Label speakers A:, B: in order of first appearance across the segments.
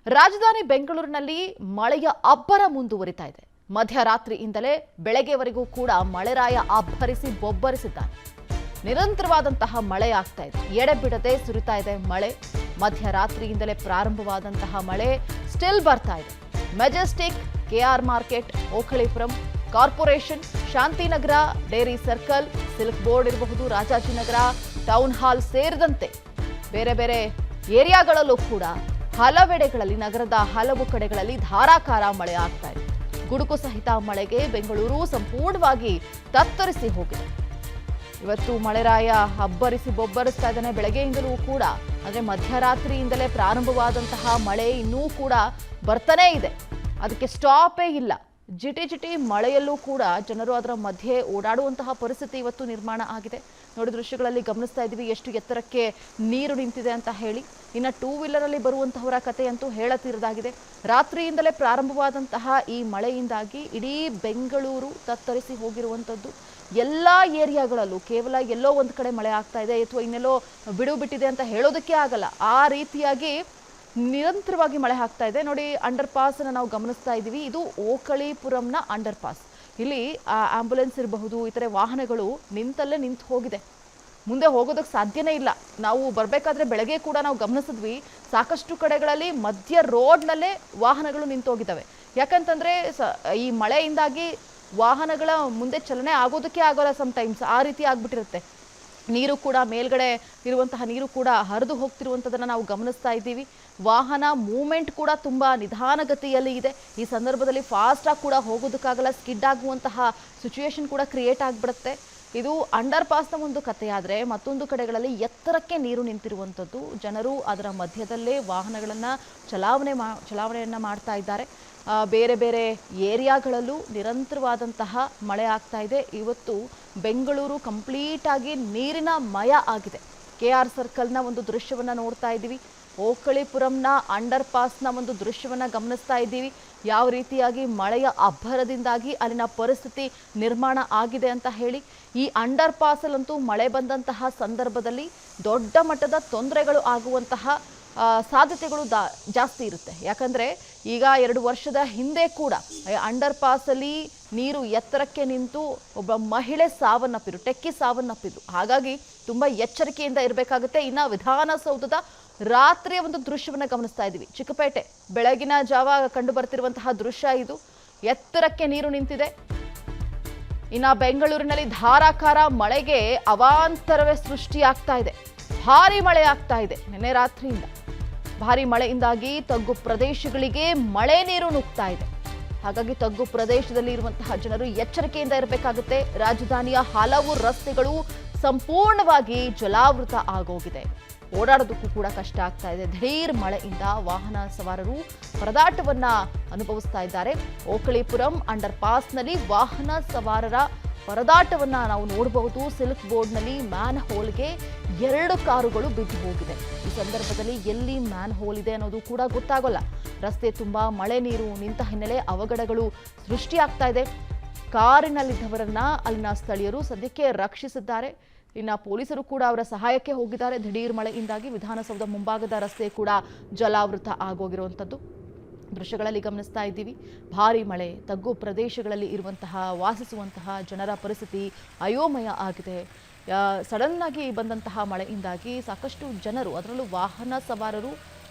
A: ರಾಜಧಾನಿ ಬೆಂಗಳೂರಿನಲ್ಲಿ ಮಳೆಯ ಅಬ್ಬರ ಮುಂದುವರಿತಾ ಇದೆ. ಮಧ್ಯರಾತ್ರಿಯಿಂದಲೇ ಬೆಳಗ್ಗೆವರೆಗೂ ಕೂಡ ಮಳೆರಾಯ ಅಬ್ಬರಿಸಿ ಬೊಬ್ಬರಿಸಿದ್ದಾನೆ. ನಿರಂತರವಾದಂತಹ ಮಳೆ ಆಗ್ತಾ ಇದೆ, ಎಡೆಬಿಡದೆ ಸುರಿತಾ ಇದೆ ಮಳೆ. ಮಧ್ಯರಾತ್ರಿಯಿಂದಲೇ ಪ್ರಾರಂಭವಾದಂತಹ ಮಳೆ ಸ್ಟಿಲ್ ಬರ್ತಾ ಇದೆ. Majestic, KR market, Okalipuram, corporation, Shantinagar, dairy circle, silk board ಇರಬಹುದು, ರಾಜಾಜಿನಗರ, ಟೌನ್ ಹಾಲ್ ಸೇರಿದಂತೆ ಬೇರೆ ಬೇರೆ ಏರಿಯಾಗಳಲ್ಲೂ ಕೂಡ ಹಲವೆಡೆಗಳಲ್ಲಿ, ನಗರದ ಹಲವು ಕಡೆಗಳಲ್ಲಿ ಧಾರಾಕಾರ ಮಳೆ ಆಗ್ತಾ ಇದೆ. ಗುಡುಗು ಸಹಿತ ಮಳೆಗೆ ಬೆಂಗಳೂರು ಸಂಪೂರ್ಣವಾಗಿ ತತ್ತರಿಸಿ ಹೋಗಿದೆ. ಇವತ್ತು ಮಳೆರಾಯ ಅಬ್ಬರಿಸಿ ಬೊಬ್ಬರಿಸ್ತಾ ಇದ್ದಾನೆ. ಬೆಳಗ್ಗೆಯಿಂದಲೂ ಕೂಡ, ಅಂದ್ರೆ ಮಧ್ಯರಾತ್ರಿಯಿಂದಲೇ ಪ್ರಾರಂಭವಾದಂತಹ ಮಳೆ ಇನ್ನೂ ಕೂಡ ಬರ್ತಾನೇ ಇದೆ. ಅದಕ್ಕೆ ಸ್ಟಾಪೇ ಇಲ್ಲ. ಜಿಟಿ ಜಿಟಿ ಮಳೆಯಲ್ಲೂ ಕೂಡ ಜನರು ಅದರ ಮಧ್ಯೆ ಓಡಾಡುವಂತಹ ಪರಿಸ್ಥಿತಿ ಇವತ್ತು ನಿರ್ಮಾಣ ಆಗಿದೆ. ನೋಡಿ, ದೃಶ್ಯಗಳಲ್ಲಿ ಗಮನಿಸ್ತಾ ಇದ್ದೀವಿ ಎಷ್ಟು ಎತ್ತರಕ್ಕೆ ನೀರು ನಿಂತಿದೆ ಅಂತ ಹೇಳಿ. ಇನ್ನು ಟೂ ವೀಲರಲ್ಲಿ ಬರುವಂತಹವರ ಕಥೆಯಂತೂ ಹೇಳತೀರದಾಗಿದೆ. ರಾತ್ರಿಯಿಂದಲೇ ಪ್ರಾರಂಭವಾದಂತಹ ಈ ಮಳೆಯಿಂದಾಗಿ ಇಡೀ ಬೆಂಗಳೂರು ತತ್ತರಿಸಿ ಹೋಗಿರುವಂಥದ್ದು. ಎಲ್ಲ ಏರಿಯಾಗಳಲ್ಲೂ ಕೇವಲ ಎಲ್ಲೋ ಒಂದು ಕಡೆ ಮಳೆ ಆಗ್ತಾ ಇದೆ ಅಥವಾ ಇನ್ನೆಲ್ಲೋ ಬಿಡು ಬಿಟ್ಟಿದೆ ಅಂತ ಹೇಳೋದಕ್ಕೆ ಆಗಲ್ಲ. ಆ ರೀತಿಯಾಗಿ ನಿರಂತರವಾಗಿ ಮಳೆ ಆಗ್ತಾ ಇದೆ. ನೋಡಿ, ಅಂಡರ್ ಪಾಸ್ ಅನ್ನು ನಾವು ಗಮನಿಸ್ತಾ ಇದ್ದೀವಿ. ಇದು ಓಕಳಿಪುರಂನ ಅಂಡರ್ ಪಾಸ್. ಇಲ್ಲಿ ಆಂಬ್ಯುಲೆನ್ಸ್ ಇರಬಹುದು, ಇತರೆ ವಾಹನಗಳು ನಿಂತಲ್ಲೇ ನಿಂತು ಹೋಗಿದೆ. ಮುಂದೆ ಹೋಗೋದಕ್ಕೆ ಸಾಧ್ಯನೇ ಇಲ್ಲ. ನಾವು ಬರಬೇಕಾದ್ರೆ ಬೆಳಗ್ಗೆ ಕೂಡ ನಾವು ಗಮನಿಸಿದ್ವಿ, ಸಾಕಷ್ಟು ಕಡೆಗಳಲ್ಲಿ ಮಧ್ಯ ರೋಡ್ನಲ್ಲೇ ವಾಹನಗಳು ನಿಂತೋಗಿದ್ದಾವೆ. ಯಾಕಂತಂದ್ರೆ ಈ ಮಳೆಯಿಂದಾಗಿ ವಾಹನಗಳ ಮುಂದೆ ಚಲನೆ ಆಗೋದಕ್ಕೆ ಆಗೋಲ್ಲ. ಸಮ್ಟೈಮ್ಸ್ ಆ ರೀತಿ ಆಗ್ಬಿಟ್ಟಿರುತ್ತೆ. ನೀರು ಕೂಡ ಮೇಲ್ಗಡೆ ಇರುವಂತಹ ನೀರು ಕೂಡ ಹರಿದು ಹೋಗ್ತಿರುವಂಥದ್ದನ್ನು ನಾವು ಗಮನಿಸ್ತಾ ಇದ್ದೀವಿ. ವಾಹನ ಮೂವ್ಮೆಂಟ್ ಕೂಡ ತುಂಬ ನಿಧಾನಗತಿಯಲ್ಲಿ ಇದೆ. ಈ ಸಂದರ್ಭದಲ್ಲಿ ಫಾಸ್ಟಾಗಿ ಕೂಡ ಹೋಗೋದಕ್ಕಾಗಲ್ಲ. ಸ್ಕಿಡ್ ಆಗುವಂತಹ ಸಿಚುವೇಶನ್ ಕೂಡ ಕ್ರಿಯೇಟ್ ಆಗಿಬಿಡುತ್ತೆ. ಇದು ಅಂಡರ್ ಪಾಸ್ನ ಒಂದು ಕಥೆಯಾದರೆ, ಮತ್ತೊಂದು ಕಡೆಗಳಲ್ಲಿ ಎತ್ತರಕ್ಕೆ ನೀರು ನಿಂತಿರುವಂಥದ್ದು. ಜನರು ಅದರ ಮಧ್ಯದಲ್ಲೇ ವಾಹನಗಳನ್ನು ಚಲಾವಣೆಯನ್ನು ಮಾಡ್ತಾ ಇದ್ದಾರೆ. ಬೇರೆ ಬೇರೆ ಏರಿಯಾಗಳಲ್ಲೂ ನಿರಂತರವಾದಂತಹ ಮಳೆ ಆಗ್ತಾ ಇದೆ. ಇವತ್ತು ಬೆಂಗಳೂರು ಕಂಪ್ಲೀಟಾಗಿ ನೀರಿನ ಮಯ ಆಗಿದೆ. ಕೆಆರ್ ಸರ್ಕಲ್ನ ಒಂದು ದೃಶ್ಯವನ್ನು ನೋಡ್ತಾ ಇದ್ದೀವಿ. ಓಕಳಿಪುರಂನ ಅಂಡರ್ ಪಾಸ್ನ ಒಂದು ದೃಶ್ಯವನ್ನು ಗಮನಿಸ್ತಾ ಇದ್ದೀವಿ. ಯಾವ ರೀತಿಯಾಗಿ ಮಳೆಯ ಅಬ್ಬರದಿಂದಾಗಿ ಅಲ್ಲಿನ ಪರಿಸ್ಥಿತಿ ನಿರ್ಮಾಣ ಆಗಿದೆ ಅಂತ ಹೇಳಿ. ಈ ಅಂಡರ್ ಪಾಸಲ್ಲಂತೂ ಮಳೆ ಬಂದಂತಹ ಸಂದರ್ಭದಲ್ಲಿ ದೊಡ್ಡ ಮಟ್ಟದ ತೊಂದರೆಗಳು ಆಗುವಂತಹ ಸಾಧ್ಯತೆಗಳು ಜಾಸ್ತಿ ಇರುತ್ತೆ. ಯಾಕಂದರೆ ಈಗ 2 ವರ್ಷದ ಹಿಂದೆ ಕೂಡ ಅಂಡರ್ ಪಾಸಲ್ಲಿ ನೀರು ಎತ್ತರಕ್ಕೆ ನಿಂತು ಒಬ್ಬ ಮಹಿಳೆ ಸಾವನ್ನಪ್ಪಿದ್ರು, ಟೆಕ್ಕಿ ಸಾವನ್ನಪ್ಪಿದ್ರು. ಹಾಗಾಗಿ ತುಂಬ ಎಚ್ಚರಿಕೆಯಿಂದ ಇರಬೇಕಾಗುತ್ತೆ. ಇನ್ನು ವಿಧಾನಸೌಧದ ರಾತ್ರಿಯ ಒಂದು ದೃಶ್ಯವನ್ನು ಗಮನಿಸ್ತಾ ಇದ್ದೀವಿ. ಚಿಕ್ಕಪೇಟೆ ಬೆಳಗಿನ ಜಾವ ಕಂಡು ಬರ್ತಿರುವಂತಹ ದೃಶ್ಯ ಇದು. ಎತ್ತರಕ್ಕೆ ನೀರು ನಿಂತಿದೆ. ಇನ್ನು ಬೆಂಗಳೂರಿನಲ್ಲಿ ಧಾರಾಕಾರ ಮಳೆಗೆ ಅವಾಂತರವೇ ಸೃಷ್ಟಿಯಾಗ್ತಾ ಇದೆ. ಭಾರಿ ಮಳೆ ಆಗ್ತಾ ಇದೆ. ನಿನ್ನೆ ರಾತ್ರಿಯಿಂದ ಭಾರಿ ಮಳೆಯಿಂದಾಗಿ ತಗ್ಗು ಪ್ರದೇಶಗಳಿಗೆ ಮಳೆ ನೀರು ನುಗ್ತಾ ಇದೆ. ಹಾಗಾಗಿ ತಗ್ಗು ಪ್ರದೇಶದಲ್ಲಿ ಇರುವಂತಹ ಜನರು ಎಚ್ಚರಿಕೆಯಿಂದ ಇರಬೇಕಾಗುತ್ತೆ. ರಾಜಧಾನಿಯ ಹಲವು ರಸ್ತೆಗಳು ಸಂಪೂರ್ಣವಾಗಿ ಜಲಾವೃತ ಆಗೋಗಿದೆ. ಓಡಾಡೋದಕ್ಕೂ ಕೂಡ ಕಷ್ಟ ಆಗ್ತಾ ಇದೆ. ದಿಢೀರ್ ಮಳೆಯಿಂದ ವಾಹನ ಸವಾರರು ಪರದಾಟವನ್ನ ಅನುಭವಿಸ್ತಾ ಇದ್ದಾರೆ. ಓಕಳಿಪುರಂ ಅಂಡರ್ ಪಾಸ್ನಲ್ಲಿ ವಾಹನ ಸವಾರರ ಪರದಾಟವನ್ನ ನಾವು ನೋಡಬಹುದು. ಸಿಲ್ಕ್ ಬೋರ್ಡ್ನಲ್ಲಿ ಮ್ಯಾನ್ ಹೋಲ್ಗೆ 2 ಕಾರುಗಳು ಬಿದ್ದು ಹೋಗಿದೆ. ಈ ಸಂದರ್ಭದಲ್ಲಿ ಎಲ್ಲಿ ಮ್ಯಾನ್ ಹೋಲ್ ಇದೆ ಅನ್ನೋದು ಕೂಡ ಗೊತ್ತಾಗೋಲ್ಲ. ರಸ್ತೆ ತುಂಬಾ ಮಳೆ ನೀರು ನಿಂತ ಹಿನ್ನೆಲೆ ಅವಘಡಗಳು ಸೃಷ್ಟಿಯಾಗ್ತಾ ಇದೆ. ಕಾರಿನಲ್ಲಿದ್ದವರನ್ನ ಅಲ್ಲಿನ ಸ್ಥಳೀಯರು ಸದ್ಯಕ್ಕೆ ರಕ್ಷಿಸಿದ್ದಾರೆ. ಇನ್ನು ಪೊಲೀಸರು ಕೂಡ ಅವರ ಸಹಾಯಕ್ಕೆ ಹೋಗಿದ್ದಾರೆ. ದಿಢೀರ್ ಮಳೆಯಿಂದಾಗಿ ವಿಧಾನಸೌಧ ಮುಂಭಾಗದ ರಸ್ತೆ ಕೂಡ ಜಲಾವೃತ ಆಗೋಗಿರುವಂಥದ್ದು ದೃಶ್ಯಗಳಲ್ಲಿ ಗಮನಿಸ್ತಾ ಇದ್ದೀವಿ. ಭಾರಿ ಮಳೆ, ತಗ್ಗು ಪ್ರದೇಶಗಳಲ್ಲಿ ಇರುವಂತಹ ವಾಸಿಸುವಂತಹ ಜನರ ಪರಿಸ್ಥಿತಿ ಅಯೋಮಯ ಆಗಿದೆ. ಸಡನ್ ಆಗಿ ಬಂದಂತಹ ಮಳೆಯಿಂದಾಗಿ ಸಾಕಷ್ಟು ಜನರು, ಅದರಲ್ಲೂ ವಾಹನ ಸವಾರರು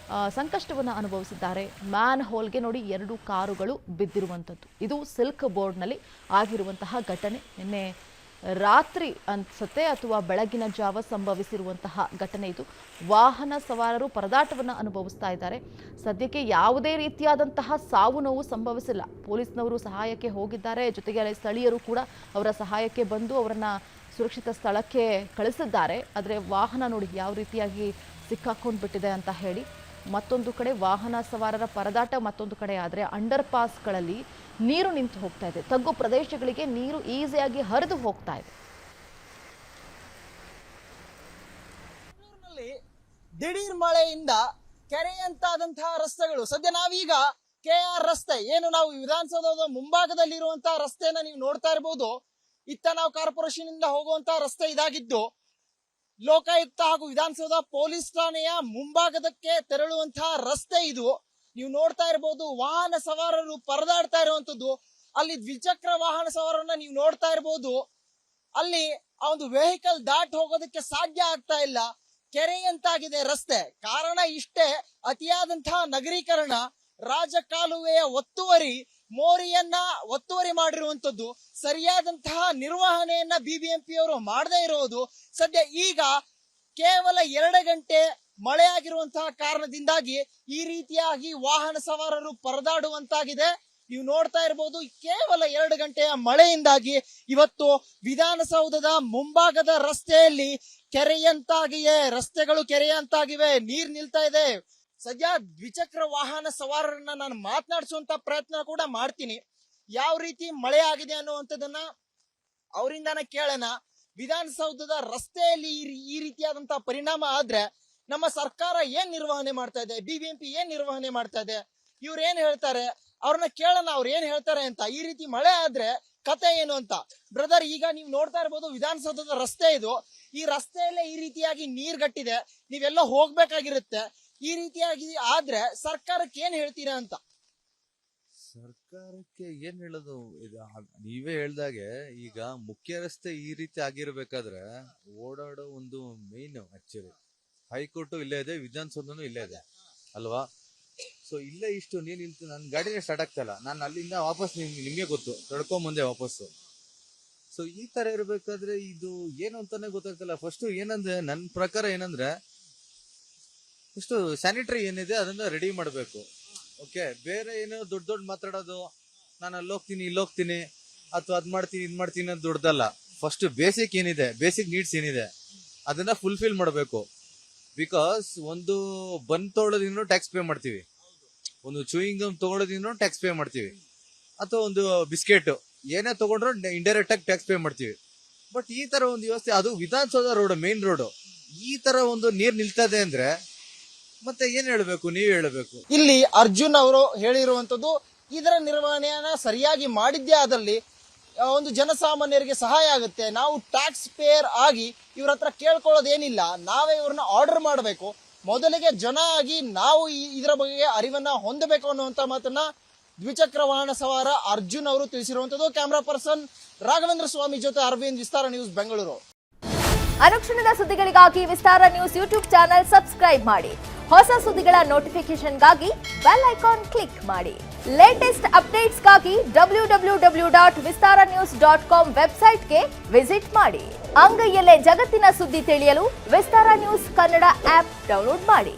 A: ಸಂಕಷ್ಟವನ್ನು ಅನುಭವಿಸಿದ್ದಾರೆ. ಮ್ಯಾನ್ ಹೋಲ್ಗೆ ನೋಡಿ 2 ಕಾರುಗಳು ಬಿದ್ದಿರುವಂಥದ್ದು. ಇದು ಸಿಲ್ಕ್ ಬೋರ್ಡ್ನಲ್ಲಿ ಆಗಿರುವಂತಹ ಘಟನೆ. ನಿನ್ನೆ ರಾತ್ರಿ ಅನ್ಸುತ್ತೆ ಅಥವಾ ಬೆಳಗಿನ ಜಾವ ಸಂಭವಿಸಿರುವಂತಹ ಘಟನೆ ಇದು. ವಾಹನ ಸವಾರರು ಪರದಾಟವನ್ನು ಅನುಭವಿಸ್ತಾ ಇದ್ದಾರೆ. ಸದ್ಯಕ್ಕೆ ಯಾವುದೇ ರೀತಿಯಾದಂತಹ ಸಾವು ನೋವು ಸಂಭವಿಸಿಲ್ಲ. ಪೊಲೀಸ್ನವರು ಸಹಾಯಕ್ಕೆ ಹೋಗಿದ್ದಾರೆ. ಜೊತೆಗೆ ಸ್ಥಳೀಯರು ಕೂಡ ಅವರ ಸಹಾಯಕ್ಕೆ ಬಂದು ಅವರನ್ನ ಸುರಕ್ಷಿತ ಸ್ಥಳಕ್ಕೆ ಕಳಿಸಿದ್ದಾರೆ. ಆದರೆ ವಾಹನ ನೋಡಿ ಯಾವ ರೀತಿಯಾಗಿ ಸಿಕ್ಕಾಕೊಂಡು ಬಿಟ್ಟಿದೆ ಅಂತ ಹೇಳಿ. ಮತ್ತೊಂದು ಕಡೆ ವಾಹನ ಸವಾರರ ಪರದಾಟ ಮತ್ತೊಂದು ಕಡೆ ಆದರೆ ಅಂಡರ್ ಪಾಸ್ಗಳಲ್ಲಿ ನೀರು ನಿಂತು ಹೋಗ್ತಾ ಇದೆ. ತಗ್ಗು ಪ್ರದೇಶಗಳಿಗೆ ನೀರು ಈಸಿಯಾಗಿ ಹರಿದು ಹೋಗ್ತಾ ಇದೆ.
B: ದಿಢೀರ್ ಮಳೆಯಿಂದ ಕೆರೆಯಂತಾದಂತಹ ರಸ್ತೆಗಳು, ಸದ್ಯ ನಾವೀಗ ಕೆಆರ್ ರಸ್ತೆ, ಏನು ನಾವು ವಿಧಾನಸೌಧದ ಮುಂಭಾಗದಲ್ಲಿರುವಂತಹ ರಸ್ತೆಯನ್ನ ನೀವು ನೋಡ್ತಾ ಇರಬಹುದು. ಇತ್ತ ನಾವು ಕಾರ್ಪೊರೇಷನ್ ಇಂದ ಹೋಗುವಂತಹ ರಸ್ತೆ ಇದಾಗಿದ್ದು, ಲೋಕಾಯುಕ್ತ ಹಾಗೂ ವಿಧಾನಸೌಧ ಪೊಲೀಸ್ ಠಾಣೆಯ ಮುಂಭಾಗದಕ್ಕೆ ತೆರಳುವಂತಹ ರಸ್ತೆ ಇದು. ನೀವು ನೋಡ್ತಾ ಇರ್ಬೋದು ವಾಹನ ಸವಾರರು ಪರದಾಡ್ತಾ ಇರುವಂತದ್ದು. ಅಲ್ಲಿ ದ್ವಿಚಕ್ರ ವಾಹನ ಸವಾರರನ್ನ ನೀವು ನೋಡ್ತಾ ಇರ್ಬೋದು, ಅಲ್ಲಿ ಆ ಒಂದು ವೆಹಿಕಲ್ ದಾಟ್ ಹೋಗೋದಕ್ಕೆ ಸಾಧ್ಯ ಆಗ್ತಾ ಇಲ್ಲ. ಕೆರೆಯಂತಾಗಿದೆ ರಸ್ತೆ. ಕಾರಣ ಇಷ್ಟೇ, ಅತಿಯಾದಂತಹ ನಗರೀಕರಣ, ರಾಜಕಾಲುವೆಯ ಒತ್ತುವರಿ, ಮೋರಿಯನ್ನ ಒತ್ತುವರಿ ಮಾಡಿರುವಂತದ್ದು, ಸರಿಯಾದಂತಹ ನಿರ್ವಹಣೆಯನ್ನ ಬಿಬಿಎಂಪಿ ಅವರು ಮಾಡದೇ ಇರೋದು. ಸದ್ಯ ಈಗ ಕೇವಲ 2 ಗಂಟೆ ಮಳೆ ಆಗಿರುವಂತಹ ಕಾರಣದಿಂದಾಗಿ ಈ ರೀತಿಯಾಗಿ ವಾಹನ ಸವಾರರು ಪರದಾಡುವಂತಾಗಿದೆ. ನೀವು ನೋಡ್ತಾ ಇರಬಹುದು, ಕೇವಲ 2 ಗಂಟೆಯ ಮಳೆಯಿಂದಾಗಿ ಇವತ್ತು ವಿಧಾನಸೌಧದ ಮುಂಭಾಗದ ರಸ್ತೆಯಲ್ಲಿ ಕೆರೆಯಂತಾಗಿವೆ, ರಸ್ತೆಗಳು ಕೆರೆಯಂತಾಗಿವೆ, ನೀರ್ ನಿಲ್ತಾ ಇದೆ. ಸದ್ಯ ದ್ವಿಚಕ್ರ ವಾಹನ ಸವಾರರನ್ನ ನಾನು ಮಾತನಾಡಿಸುವಂತ ಪ್ರಯತ್ನ ಕೂಡ ಮಾಡ್ತೀನಿ. ಯಾವ ರೀತಿ ಮಳೆ ಆಗಿದೆ ಅನ್ನುವಂಥದ್ದನ್ನ ಅವರಿಂದಾನ ಕೇಳೋಣ. ವಿಧಾನಸೌಧದ ರಸ್ತೆಯಲ್ಲಿ ಈ ರೀತಿಯಾದಂತಹ ಪರಿಣಾಮ ಆದ್ರೆ ನಮ್ಮ ಸರ್ಕಾರ ಏನ್ ನಿರ್ವಹಣೆ ಮಾಡ್ತಾ ಇದೆ, ಬಿಬಿಎಂಪಿ ಏನ್ ನಿರ್ವಹಣೆ ಮಾಡ್ತಾ ಇದೆ, ಇವ್ರು ಏನ್ ಹೇಳ್ತಾರೆ, ಅವ್ರನ್ನ ಕೇಳೋಣ ಅವ್ರು ಏನ್ ಹೇಳ್ತಾರೆ ಅಂತ. ಈ ರೀತಿ ಮಳೆ ಆದ್ರೆ ಕತೆ ಏನು ಅಂತ. ಬ್ರದರ್, ಈಗ ನೀವು ನೋಡ್ತಾ ಇರ್ಬೋದು ವಿಧಾನಸೌಧದ ರಸ್ತೆ ಇದು. ಈ ರಸ್ತೆಯಲ್ಲೇ ಈ ರೀತಿಯಾಗಿ ನೀರ್ಗಟ್ಟಿದೆ, ನೀವೆಲ್ಲ ಹೋಗ್ಬೇಕಾಗಿರುತ್ತೆ. ಈ ರೀತಿಯಾಗಿ ಆದ್ರೆ ಸರ್ಕಾರಕ್ಕೆ ಏನ್ ಹೇಳ್ತೀರಾ ಅಂತ.
C: ಸರ್ಕಾರಕ್ಕೆ ಏನ್ ಹೇಳೋದು, ನೀವೇ ಹೇಳ್ದಾಗೆ ಈಗ ಮುಖ್ಯ ರಸ್ತೆ ಈ ರೀತಿ ಆಗಿರ್ಬೇಕಾದ್ರೆ ಓಡಾಡೋ ಒಂದು ಮೇನ್ ಆಕ್ಚುಲಿ ಹೈಕೋರ್ಟ್ ಇಲ್ಲೇ ಇದೆ, ವಿಧಾನಸೌಧನೂ ಇಲ್ಲೇ ಇದೆ ಅಲ್ವಾ. ಸೊ ಇಲ್ಲೇ ಇಷ್ಟು ನೀನ್ ನಿಲ್ತು, ನನ್ನ ಗಾಡಿನೇ ಸ್ಟಾರ್ಟ್ ಆಗ್ತಾ ಇಲ್ಲ, ನಾನು ಅಲ್ಲಿಂದ ವಾಪಸ್ ನಿಮ್ಗೆ ಗೊತ್ತು ತಡ್ಕೊಂಡ್ ಬಂದೆ ವಾಪಸ್ಸು. ಸೊ ಈ ತರ ಇರ್ಬೇಕಾದ್ರೆ ಇದು ಏನು ಅಂತಾನೆ ಗೊತ್ತಾಗ್ತಿಲ್ಲ. ಫಸ್ಟ್ ಏನಂದ್ರೆ ನನ್ನ ಪ್ರಕಾರ ಏನಂದ್ರೆ ಫಸ್ಟ್ ಸ್ಯಾನಿಟರಿ ಏನಿದೆ ಅದನ್ನ ರೆಡಿ ಮಾಡ್ಬೇಕು. ಓಕೆ, ಬೇರೆ ಏನೋ ದೊಡ್ಡ ಮಾತಾಡೋದು, ನಾನು ಅಲ್ಲಿ ಹೋಗ್ತೀನಿ ಇಲ್ಲಿ ಹೋಗ್ತೀನಿ ಅಥವಾ ಅದ್ ಮಾಡ್ತೀನಿ ಇದ್ ಮಾಡ್ತೀನಿ ಅಂತ ದೊಡ್ಡದಲ್ಲ. ಫಸ್ಟ್ ಬೇಸಿಕ್ ಏನಿದೆ, ಬೇಸಿಕ್ ನೀಡ್ಸ್ ಏನಿದೆ ಅದನ್ನ ಫುಲ್ಫಿಲ್ ಮಾಡಬೇಕು. ಬಿಕಾಸ್ ಒಂದು ಬನ್ ತೊಗೊಳೋದ್ರಿಂದ ಟ್ಯಾಕ್ಸ್ ಪೇ ಮಾಡ್ತೀವಿ, ಒಂದು ಚೂಯಿಂಗ್ ಗಮ್ ತಗೊಳೋದ್ರಿಂದ ಟ್ಯಾಕ್ಸ್ ಪೇ ಮಾಡ್ತೀವಿ, ಅಥವಾ ಒಂದು ಬಿಸ್ಕೆಟ್ ಏನೇ ತಗೊಂಡ್ರು ಇಂಡೈರೆಕ್ಟ್ ಆಗಿ ಟ್ಯಾಕ್ಸ್ ಪೇ ಮಾಡ್ತೀವಿ. ಬಟ್ ಈ ತರ ಒಂದು ವ್ಯವಸ್ಥೆ, ಅದು ವಿಧಾನಸೌಧ ರೋಡ್ ಮೇನ್ ರೋಡ್, ಈ ತರ ಒಂದು ನೀರ್ ನಿಲ್ತದೆ ಅಂದ್ರೆ ಮತ್ತೆ ಏನ್ ಹೇಳ್ಬೇಕು, ನೀವ್ ಹೇಳ್ಬೇಕು.
B: ಇಲ್ಲಿ ಅರ್ಜುನ್ ಅವರು ಹೇಳಿರುವಂತದ್ದು, ಇದರ ನಿರ್ವಹಣೆಯನ್ನ ಸರಿಯಾಗಿ ಮಾಡಿದ್ದೇ ಆದಲ್ಲಿ ಒಂದು ಜನಸಾಮಾನ್ಯರಿಗೆ ಸಹಾಯ ಆಗುತ್ತೆ. ನಾವು ಟ್ಯಾಕ್ಸ್ ಪೇಯರ್ ಆಗಿ ಇವ್ರ ಹತ್ರ ಕೇಳ್ಕೊಳ್ಳೋದೇನಿಲ್ಲ, ನಾವೇ ಇವ್ರನ್ನ ಆರ್ಡರ್ ಮಾಡಬೇಕು. ಮೊದಲಿಗೆ ಜನ ಆಗಿ ನಾವು ಇದರ ಬಗ್ಗೆ ಅರಿವನ್ನ ಹೊಂದಬೇಕು ಅನ್ನುವಂತ ಮಾತನ್ನ ದ್ವಿಚಕ್ರ ವಾಹನ ಸವಾರ ಅರ್ಜುನ್ ಅವರು ತಿಳಿಸಿರುವಂತದ್ದು. ಕ್ಯಾಮರಾ ಪರ್ಸನ್ ರಾಘವೇಂದ್ರ ಸ್ವಾಮಿ ಜೊತೆ ಅರವಿಂದ್, ವಿಸ್ತಾರ ನ್ಯೂಸ್, ಬೆಂಗಳೂರು.
D: ಅನುಕ್ಷಣದ ಸುದ್ದಿಗಳಿಗಾಗಿ ವಿಸ್ತಾರ ನ್ಯೂಸ್ ಯೂಟ್ಯೂಬ್ ಚಾನೆಲ್ ಸಬ್ಸ್ಕ್ರೈಬ್ ಮಾಡಿ. ಹೊಸ ಸುದ್ದಿಗಳ ನೋಟಿಫಿಕೇಶನ್ಗಾಗಿ ಬೆಲ್ ಐಕಾನ್ ಕ್ಲಿಕ್ ಮಾಡಿ. ಲೇಟೆಸ್ಟ್ ಅಪ್ಡೇಟ್ಸ್ಗಾಗಿ www.vistaranews.com ವೆಬ್ಸೈಟ್ಗೆ ವಿಸಿಟ್ ಮಾಡಿ. ಅಂಗೈಯಲ್ಲೇ ಜಗತ್ತಿನ ಸುದ್ದಿ ತಿಳಿಯಲು ವಿಸ್ತಾರ ನ್ಯೂಸ್ ಕನ್ನಡ ಆಪ್ ಡೌನ್ಲೋಡ್ ಮಾಡಿ.